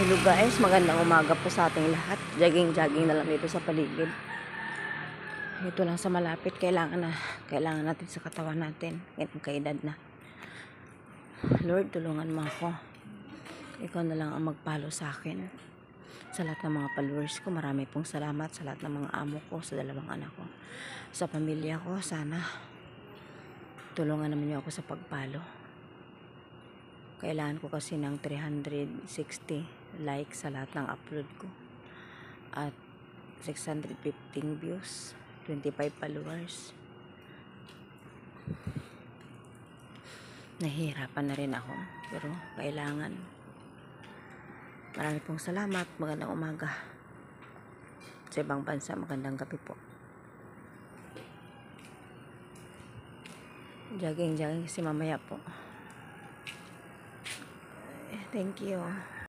Hello guys, magandang umaga po sa ating lahat. Jogging na lang dito sa paligid. Ito lang sa malapit, kailangan natin sa katawan natin. Ganun kaedad na. Lord, tulungan mo ako. Ikaw na lang ang magpalo sa akin. Sa lahat ng mga followers ko, marami pong salamat. Sa lahat ng mga amo ko, sa dalawang anak ko, sa pamilya ko, sana tulungan naman niyo ako sa pagpalo. Kailangan ko kasi ng 360 likes sa lahat ng upload ko. At 615 views, 25 followers. Nahihirapan na rin ako, pero kailangan. Marami pong salamat. Magandang umaga. Sa ibang bansa, magandang gabi po. Jogging kasi mamaya po. Thank you.